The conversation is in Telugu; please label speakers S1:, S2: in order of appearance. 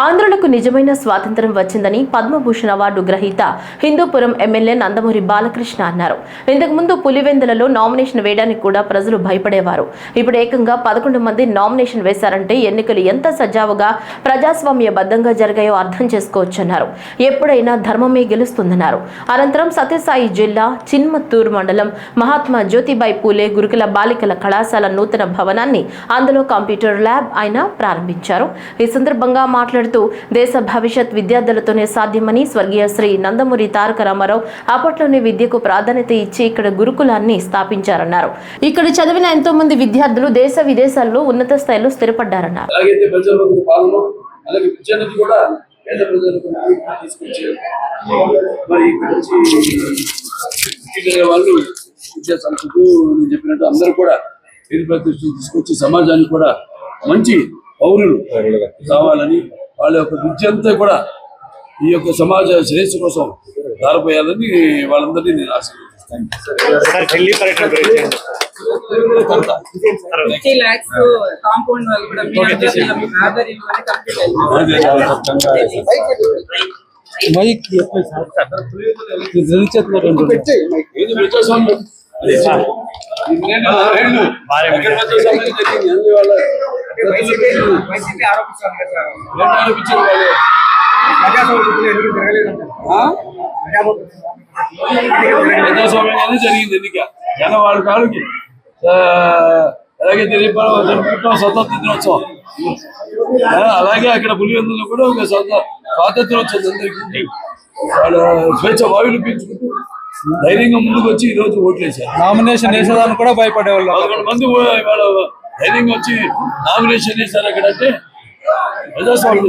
S1: ఆంధ్రులకు నిజమైన స్వాతంత్ర్యం వచ్చిందని పద్మభూషణ్ అవార్డు గ్రహీత హిందూపురం ఎమ్మెల్యే నందమూరి బాలకృష్ణ అన్నారు. ఇంతకుముందు పులివెందులలో నామినేషన్ వేయడానికి కూడా ప్రజలు భయపడేవారు. ఇప్పుడు ఏకంగా 11 మంది నామినేషన్ వేశారంటే ఎన్నికలు ఎంత సజావుగా ప్రజాస్వామ్యబద్ధంగా జరిగాయో అర్థం చేసుకోవచ్చన్నారు. ఎప్పుడైనా ధర్మమే గెలుస్తుందన్నారు. అనంతరం సత్యసాయి జిల్లా చిన్మత్తూరు మండలం మహాత్మా జ్యోతిబాయి పూలే గురుకుల బాలికల కళాశాల నూతన భవనాన్ని, అందులో కంప్యూటర్ ల్యాబ్ ఆయన ప్రారంభించారు. ఈ సందర్భంగా దేశ భవిష్యత్ విద్యార్థులతోనే సాధ్యమని స్వర్గీయ శ్రీ నందమూరి తారక రామారావు అప్పట్లోనే విద్యకు ప్రాధాన్యత ఇచ్చి ఇక్కడ గురుకులాన్ని స్థాపించారన్నారు. ఇక్కడ చదివిన ఎంతో మంది విద్యార్థులు దేశ విదేశాల్లో ఉన్నత స్థాయిలో స్థిరపడ్డారన్నారు.
S2: తీసుకొచ్చి సమాజానికి కూడా మంచి పౌరులు కావాలని, వాళ్ళ యొక్క విద్య అంతా కూడా ఈ యొక్క సమాజ శ్రేయస్సు కోసం దారిపోయాలని వాళ్ళందరినీ నేను ఆశీర్వదిస్తాను. ప్రజాస్వామ్యం జరిగింది ఎన్నిక జనం వాళ్ళ కాళ్ళకి అలాగే జరుపుకుంటాం స్వతంత్ర దినోత్సవం. అలాగే అక్కడ పులివెందులో కూడా ఒక స్వాతంత్ర దినోత్సవం అందరికీ వాళ్ళ స్వేచ్ఛ వాయువులు పీల్చుకుంటూ ధైర్యంగా ముందుకు వచ్చి ఈ రోజు ఓట్లేశారు.
S3: నామినేషన్ వేసేదాన్ని కూడా భయపడేవాళ్ళు.
S2: 11 మంది వాళ్ళ ధైర్యంగా వచ్చి నామినేషన్ వేశారు. అక్కడ అంటే ప్రజాస్వామ్యం